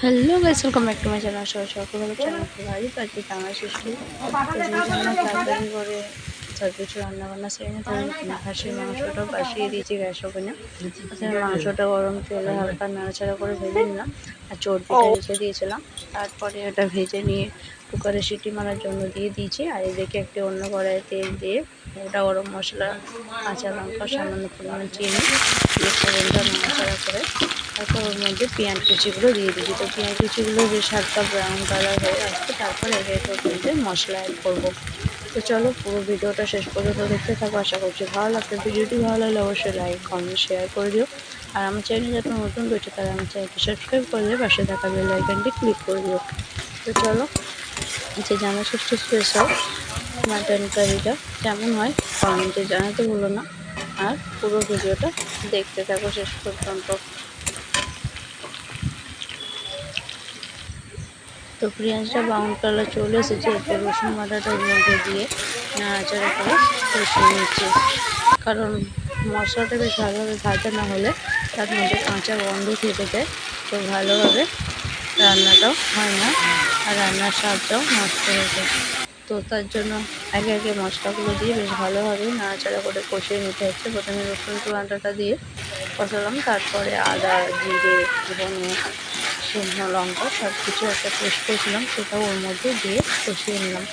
Hello guys, welcome back to my channel. সকলের channel ভাই তো আজকে জামা ষষ্ঠী তো সেই জন্য তাড়াতাড়ি করে সব কিছু রান্নাবান্না সেরে নিতে হবে। খাসির মাংসটা বসিয়ে দিয়েছি গ্যাস ওভেনে। মাংসটা গরম তেলে হালকা নাড়াচাড়া করে ভেজে নিলাম আর চর্বিটা রেখে দিয়েছিলাম। তারপরে ওটা ভেজে নিয়ে কুকারে সিটি মারার জন্য দিয়ে দিয়েছি। আর এদিকে একটি অন্য কড়াইয়ে তেল দিয়ে গোটা গরম মশলা, কাঁচা লঙ্কা, সামান্য পরিমাণ চিনি দিয়ে ফোড়নটা নাড়াচাড়া করে তারপর ওর মধ্যে পেঁয়াজ কুচিগুলো দিয়ে দিয়েছি। তো পেঁয়াজ কুচিগুলো বেশ হালকা ব্রাউন কালার হয়ে আসবে, তারপর এর মধ্যে মশলা অ্যাড করবো। তো চলো পুরো ভিডিওটা শেষ পর্যন্ত দেখতে থাকো। আশা করছি ভালো লাগবে। ভিডিওটি ভালো লাগলে অবশ্যই লাইক, কমেন্ট, শেয়ার করে দিও। আর আমার চ্যানেলে যারা নতুন রয়েছে তারা আমার চ্যানেলটি সাবস্ক্রাইব করে দিয়ে পাশে থাকা বেল আইকনটি ক্লিক করে দিও। তো চলো যে জামা ষষ্ঠী স্পেশাল মাটন কারিটা কেমন হয় কমেন্টে জানাতে ভুলো না। আর পুরো ভিডিওটা দেখতে থাকো শেষ পর্যন্ত। তো পেঁয়াজটা ব্রাউন কালার চলে এসেছে, এরপর রসুন বাটাটার মধ্যে দিয়ে নাড়াচাড়া করে কষিয়ে নিচ্ছি। কারণ মশলাটা বেশ ভালোভাবে ভাজা না হলে তার মধ্যে কাঁচা গন্ধ থেকে যায়, তো ভালোভাবে রান্নাটাও হয় না আর রান্নার স্বাদটাও নষ্ট হয়ে যায়। তো তার জন্য আগে আগে মশলাগুলো দিয়ে বেশ ভালোভাবে নাড়াচাড়া করে কষিয়ে নিতে হচ্ছে। প্রথমে রসুন বাটাটা দিয়ে কষালাম, তারপরে আদা, জিরে, ধনে, শুকনো লঙ্কা সব কিছু একটা পেস্ট করেছিলাম সেটাও ওর মধ্যে দিয়ে কষিয়ে নিলাম।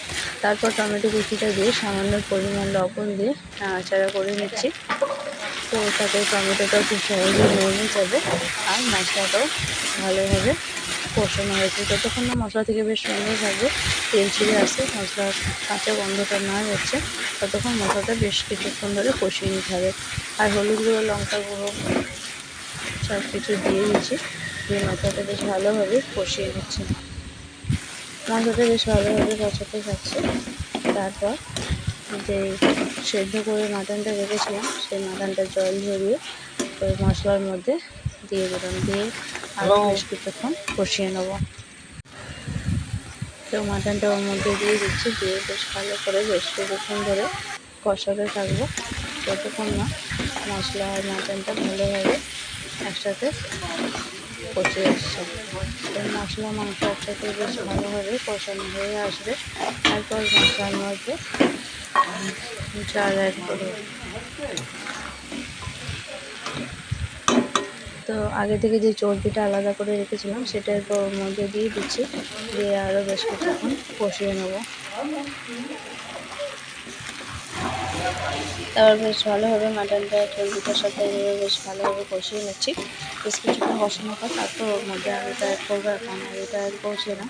তারপর টমেটো কুচিটা দিয়ে সামান্য পরিমাণ লবণ দিয়ে নাড়াচাড়া করে নিচ্ছি। তো তাতে টমেটোটাও খুব সহজে নেমে যাবে আর মশলাটাও ভালোভাবে কষানো হয়েছে। যতক্ষণ না মশলা থেকে বেশ সুন্দরভাবে তেল ছেড়ে আসে, মশলার কাঁচা গন্ধটা না যাচ্ছে, ততক্ষণ মশলাটা বেশ কিছুক্ষণ ধরে কষিয়ে নিতে হবে। আর হলুদ গুঁড়ো, লঙ্কা গুঁড়ো সব কিছু দিয়ে দিচ্ছি, দিয়ে মশলাটা বেশ ভালোভাবে কষিয়ে নিচ্ছি। মশলাটা বেশ ভালোভাবে কষাতে থাকছে। তারপর যে সেদ্ধ করে মাটনটা রেখেছিলাম সেই মাটনটা জল ঝরিয়ে ওই মশলার মধ্যে দিয়ে দিলাম, দিয়ে আরও বেশ কিছুক্ষণ কষিয়ে নেব। তো মাটনটা ওর মধ্যে দিয়ে দিচ্ছি, দিয়ে বেশ ভালো করে বেশ কিছুক্ষণ ধরে কষাতে থাকবো যতক্ষণ না মশলা আর মাটনটা ভালোভাবে একসাথে কষে আসছে। এই মশলা মাংস একসাথে বেশ ভালোভাবে কষানো হয়ে আসবে। তারপর মশলার মধ্যে চাল অ্যাড করব। তো আগে থেকে যে চর্বিটা আলাদা করে রেখেছিলাম সেটা এরপর ওর মধ্যে দিয়ে দিচ্ছি, দিয়ে আরও বেশ কিছুক্ষণ কষিয়ে নেব। তারপর বেশ ভালোভাবে মাটনটা চর্বিটার সাথে বেশ ভালোভাবে কষিয়ে নিচ্ছি। বেশ কিছুক্ষণ কষানোর পর তারপর ওর মধ্যে আলুটা অ্যাড করবো। এখন আলুটা অ্যাড করছি না।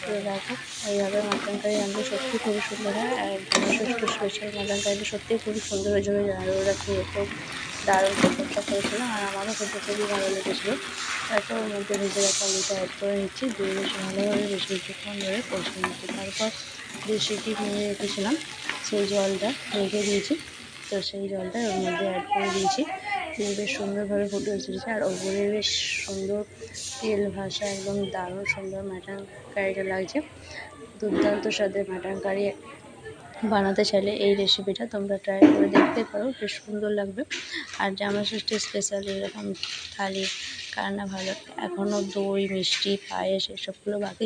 তো দেখো এইভাবে মাটন কারি রান্না সত্যি খুবই সুন্দর হয়। আর জামা ষষ্ঠী স্পেশাল মাটন কারিটা সত্যিই খুবই সুন্দর হয়েছিল। ওরা খেয়ে খুব দারুণ প্রশংসা করেছিল আর আমারও খেতে খুবই ভালো লেগেছিলো। তারপর ওর মধ্যে ভেজে রাখা আলুটা অ্যাড করে নিচ্ছি, দিয়ে বেশ ভালোভাবে বেশ কিছুক্ষণ ধরে কষিয়ে নিচ্ছি। তারপর যে সিটি নিয়ে রেখেছিলাম সেই জলটা রেখে দিয়েছি, তো সেই জলটা ওর মধ্যে অ্যাড করে দিয়েছি, দিয়ে বেশ সুন্দরভাবে ফুটে এসেছে। আর ওপরে বেশ সুন্দর তেল ভাসা একদম দারুণ সুন্দর মাটন কারিটা লাগছে। দুর্দান্ত স্বাদের মাটন কারি বানাতে চাইলে এই রেসিপিটা তোমরা ট্রাই করে দেখতে পারো, বেশ সুন্দর লাগবে। আর জামা ষষ্ঠী স্পেশাল এরকম থালি কার না ভালো, এখনও দই, মিষ্টি, পায়েস এসবগুলো বাকি।